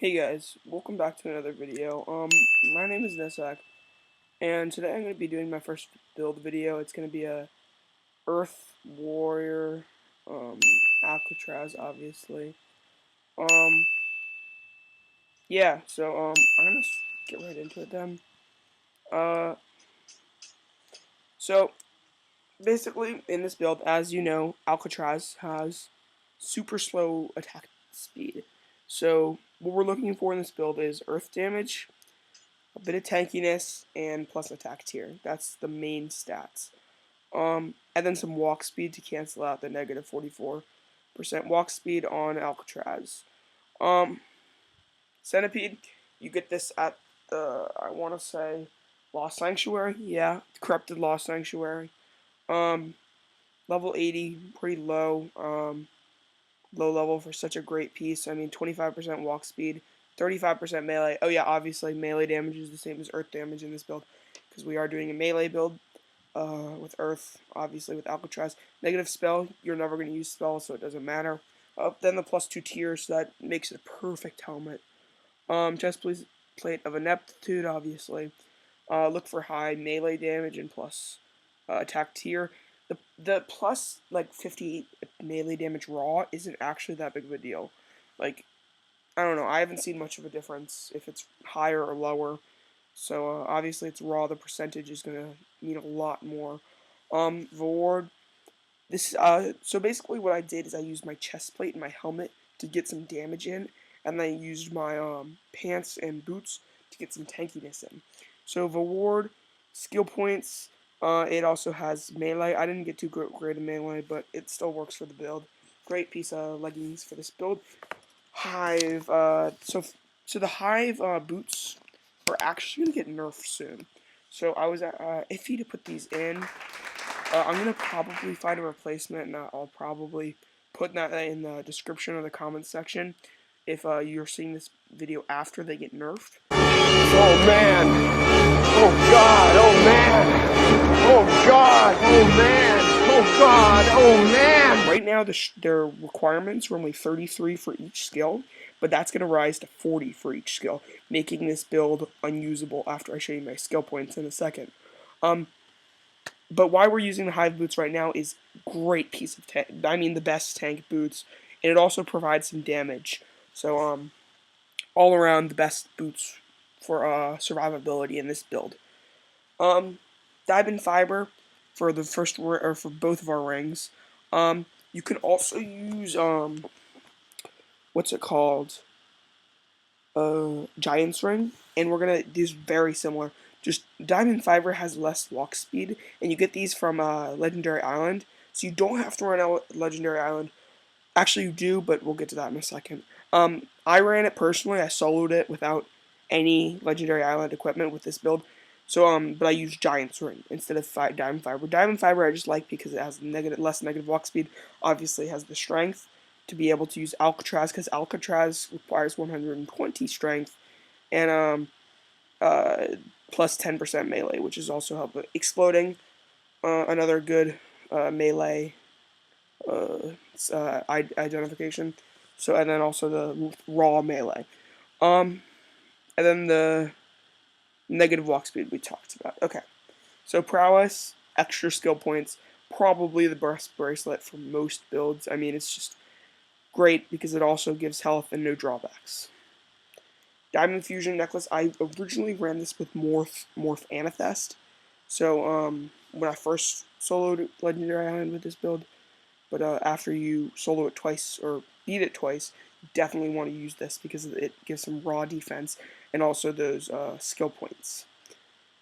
Hey guys, welcome back to another video. My name is Nesak, and today I'm going to be doing my first build video. It's going to be a Earth Warrior, Alcatraz, obviously. Um, yeah, so, I'm going to get right into it then. Uh, so, basically, in this build, as you know, Alcatraz has super slow attack speed. So, what we're looking for in this build is Earth damage, a bit of tankiness, and plus attack tier. That's the main stats. And then some walk speed to cancel out the negative 44% walk speed on Alcatraz. Um, Centipede, you get this at the, I want to say, Lost Sanctuary. Yeah, Corrupted Lost Sanctuary. Um, Level 80, pretty low. Low level for such a great piece. I mean, 25% walk speed, 35% melee. Oh yeah, obviously melee damage is the same as earth damage in this build, because we are doing a melee build with earth, obviously with Alcatraz. Negative spell, you're never going to use spell, so it doesn't matter. Then the +2 tiers, so that makes it a perfect helmet. Chestplate of Ineptitude, obviously. Look for high melee damage and plus attack tier. The plus like 58 melee damage raw isn't actually that big of a deal. Like, I don't know, I haven't seen much of a difference if it's higher or lower. So obviously it's raw, the percentage is gonna mean a lot more. Reward. So basically what I did is I used my chest plate and my helmet to get some damage in, and then I used my pants and boots to get some tankiness in. So reward, skill points, it also has melee. I didn't get too great in melee, but it still works for the build. Great piece of leggings for this build. Hive, so the Hive boots are actually gonna get nerfed soon. So I was iffy to put these in. I'm gonna probably find a replacement, and I'll probably put that in the description or the comments section if you're seeing this video after they get nerfed. Oh man! Oh god! Oh man! Oh god! Oh man! Oh god! Oh man! Right now, their requirements are only 33 for each skill, but that's going to rise to 40 for each skill, making this build unusable after I show you my skill points in a second. But why we're using the Hive boots right now is great piece of the best tank boots, and it also provides some damage. So all around the best boots for survivability in this build. Diamond fiber for the or for both of our rings. You can also use what's it called? Giant's ring, and we're gonna do very similar. Just diamond fiber has less walk speed, and you get these from Legendary Island, so you don't have to run out Legendary Island. Actually, you do, but we'll get to that in a second. I ran it personally. I soloed it without any Legendary Island equipment with this build. So, but I used Giant's Ring instead of Diamond Fiber. Diamond Fiber I just like because it has less negative walk speed. Obviously, it has the strength to be able to use Alcatraz, because Alcatraz requires 120 strength and plus 10% melee, which is also helpful. Exploding, another good melee identification. So, and then also the raw melee. And then the negative walk speed we talked about. Okay, so prowess, extra skill points, probably the best bracelet for most builds. I mean, it's just great because it also gives health and no drawbacks. Diamond Fusion Necklace, I originally ran this with Morph Amethyst. So, when I first soloed Legendary Island with this build, but after you solo it twice, or beat it twice, you definitely want to use this because it gives some raw defense and also those skill points.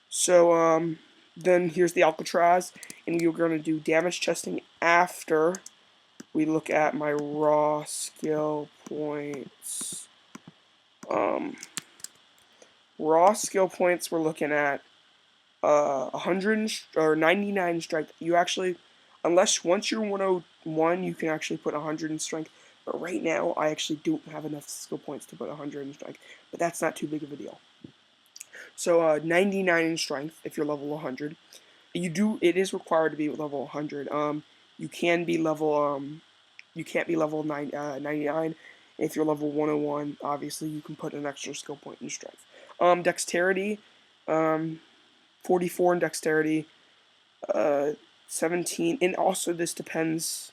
So, then here's the Alcatraz, and we're going to do damage testing after we look at my raw skill points. Raw skill points, we're looking at 100 or 99 strength. You actually, unless once you're 101, you can actually put 100 in strength. But right now, I actually don't have enough skill points to put 100 in strength. But that's not too big of a deal. So 99 in strength if you're level 100. It is required to be level 100. You can be level you can't be level 99 If you're level 101, obviously you can put an extra skill point in strength. Dexterity, 44 in dexterity, 17, and also this depends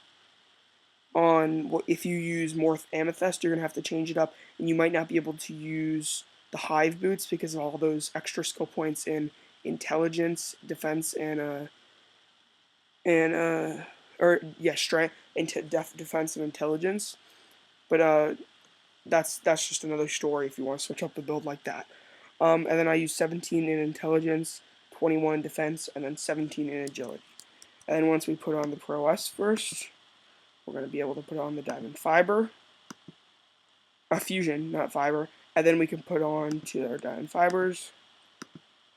on what, if you use more amethyst, you're gonna have to change it up, and you might not be able to use the hive boots because of all those extra skill points in intelligence, defense, strength, into defense and intelligence. But that's just another story if you want to switch up the build like that. And then I use 17 in intelligence, 21 in defense, and then 17 in agility. And then once we put on the prowess first, we're going to be able to put on the diamond fiber, a fusion, not fiber, and then we can put on to our diamond fibers,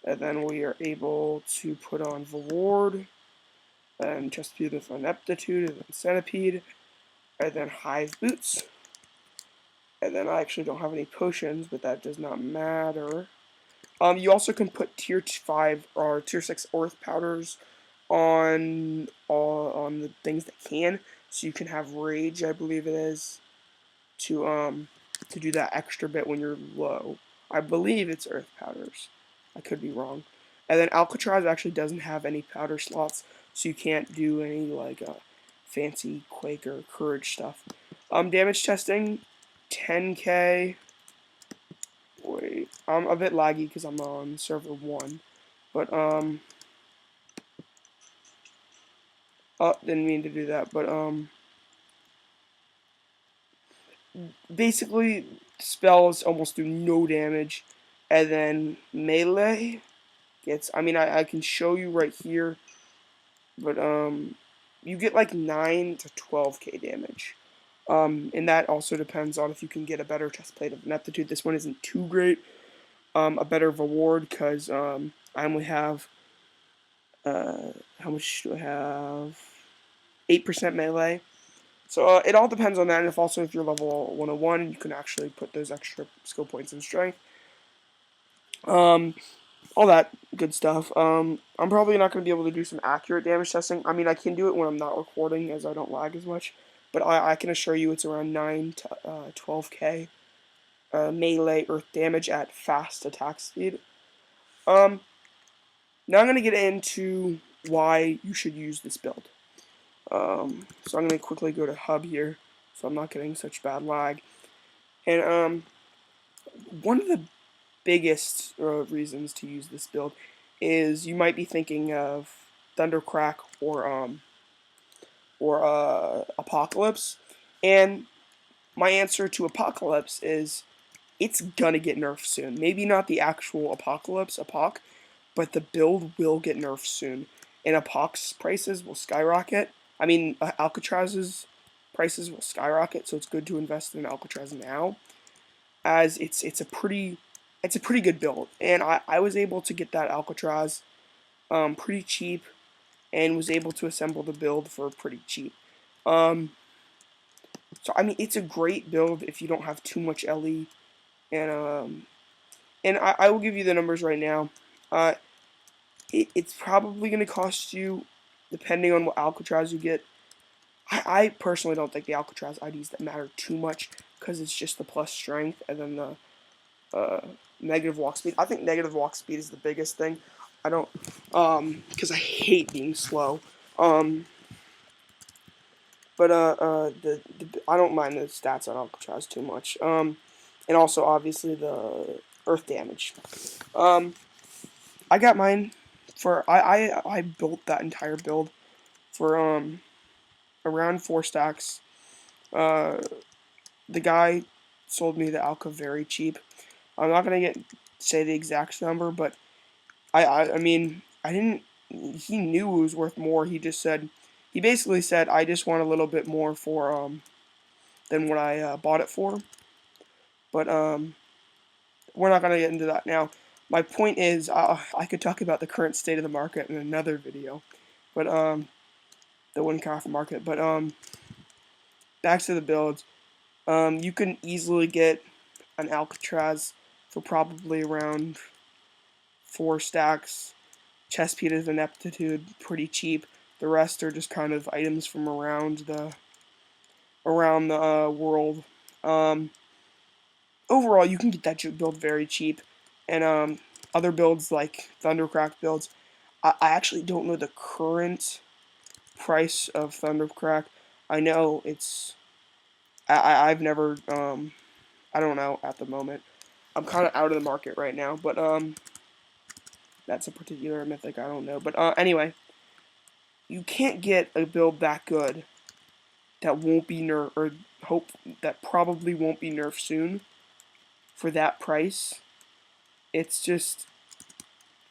and then we are able to put on Valord, and chestplate with ineptitude, and then centipede, and then hive boots. And then I actually don't have any potions, but that does not matter. You also can put tier 5 or tier 6 earth powders on the things that can. So you can have rage, I believe it is, to do that extra bit when you're low. I believe it's earth powders. I could be wrong. And then Alkatraz actually doesn't have any powder slots, so you can't do any like fancy Quake or Courage stuff. Damage testing, 10k. Wait, I'm a bit laggy because I'm on server 1, but didn't mean to do that, but basically spells almost do no damage, and then melee gets, I mean, I can show you right here, but you get like 9 to 12k damage. And that also depends on if you can get a better chestplate of ineptitude. This one isn't too great. A better reward because I only have how much do I have? 8% melee. So it all depends on that, and if you're level 101, you can actually put those extra skill points in strength. All that good stuff. I'm probably not going to be able to do some accurate damage testing. I mean, I can do it when I'm not recording, as I don't lag as much. But I can assure you it's around 9 to 12k melee earth damage at fast attack speed. Now I'm going to get into why you should use this build. So I'm going to quickly go to hub here, so I'm not getting such bad lag. And one of the biggest reasons to use this build is you might be thinking of Thundercrack or Apocalypse, and my answer to Apocalypse is it's gonna get nerfed soon. Maybe not the actual Apocalypse, but the build will get nerfed soon, and Apoc's prices will skyrocket. I mean, Alcatraz's prices will skyrocket, so it's good to invest in Alcatraz now, as it's a pretty good build, and I was able to get that Alcatraz pretty cheap, and was able to assemble the build for pretty cheap. So I mean, it's a great build if you don't have too much LE, and I will give you the numbers right now. It's probably going to cost you, depending on what Alcatraz you get. I personally don't think the Alcatraz IDs that matter too much because it's just the plus strength and then the negative walk speed. I think negative walk speed is the biggest thing. I don't, because I hate being slow. But I don't mind the stats on Alcatraz too much. And also obviously the earth damage. I got mine for I built that entire build for around 4 stacks. The guy sold me the Alka very cheap. I'm not gonna say the exact number, but I mean, I didn't. He knew it was worth more. He basically said, I just want a little bit more for than what I bought it for. But we're not gonna get into that now. My point is, I could talk about the current state of the market in another video, but the Wynncraft market. But back to the builds. You can easily get an Alcatraz for probably around 4 stacks. Chestplate of ineptitude, pretty cheap. The rest are just kind of items from around the world. Overall, you can get that build very cheap, and other builds like Thundercraft builds. I actually don't know the current price of Thundercraft. I know it's. I've never. I don't know at the moment. I'm kind of out of the market right now, but that's a particular mythic I don't know. But anyway, you can't get a build that good that won't be nerfed, or hope that probably won't be nerfed soon for that price. It's just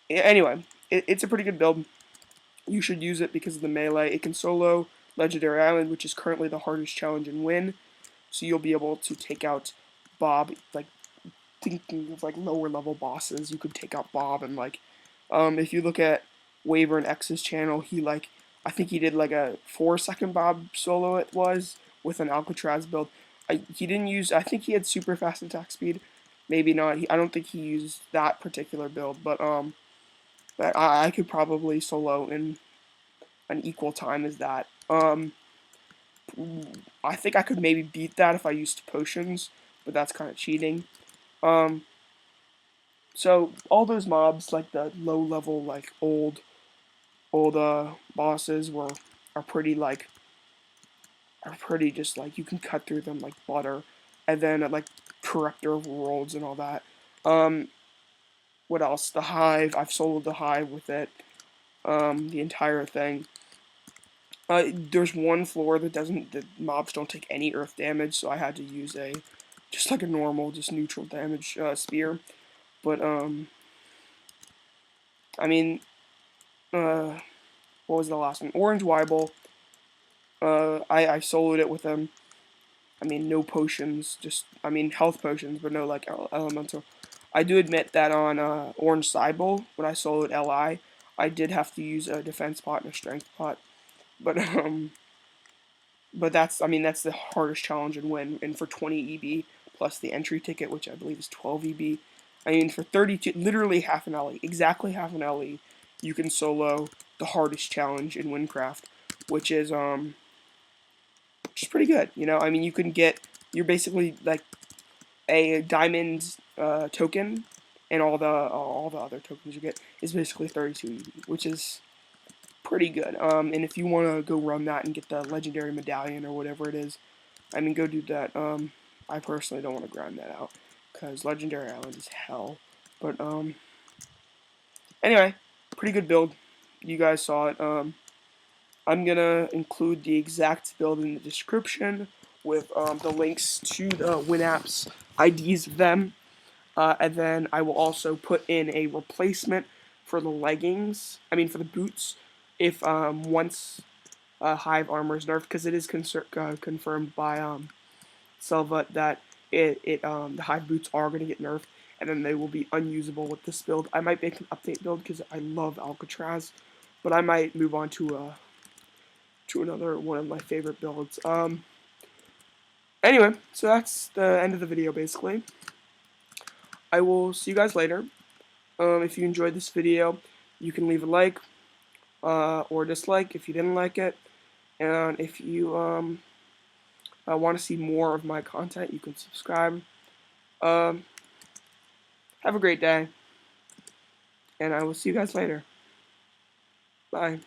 anyway, it's a pretty good build. You should use it because of the melee. It can solo Legendary Island, which is currently the hardest challenge in Win. So you'll be able to take out Bob, like thinking of like lower level bosses. You could take out Bob and like, if you look at Waver and X's channel, I think he did like a 4-second Bob solo. It was with an Alcatraz build. He didn't use. I think he had super fast attack speed. Maybe not. I don't think he used that particular build, but I could probably solo in an equal time as that. I think I could maybe beat that if I used potions, but that's kind of cheating. Um, so all those mobs, like the low level, like old bosses, are pretty like just like you can cut through them like butter, and then like Corruptor of Worlds and all that. What else? The Hive. I've soloed the Hive with it. The entire thing. There's one floor that the mobs don't take any earth damage, so I had to use just like a normal, just neutral damage spear. But I mean, what was the last one? Orange Weibel. I soloed it with him. I mean, no potions, health potions, but no like elemental. I do admit that on Orange Cybele, when I soloed Li, I did have to use a defense pot and a strength pot. But that's that's the hardest challenge and win. And for 20 EB plus the entry ticket, which I believe is 12 EB, I mean for 32, literally half an LE, exactly half an LE, you can solo the hardest challenge in Wynncraft, which is pretty good. I mean you're basically like a diamond token, and all the other tokens you get is basically 32 EB, which is pretty good. And if you want to go run that and get the legendary medallion or whatever it is, I mean, go do that. I personally don't want to grind that out because legendary island is hell. But anyway, pretty good build. You guys saw it. I'm gonna include the exact build in the description with the links to the WinApps IDs of them, and then I will also put in a replacement for the leggings. I mean, for the boots, if once Hive armor is nerfed, because it is confirmed by Selva that the Hive boots are going to get nerfed, and then they will be unusable with this build. I might make an update build because I love Alcatraz, but I might move on to another one of my favorite builds. Anyway, so that's the end of the video basically. I will see you guys later. If you enjoyed this video, you can leave a like or dislike if you didn't like it. And if you want to see more of my content, you can subscribe. Have a great day, and I will see you guys later. Bye.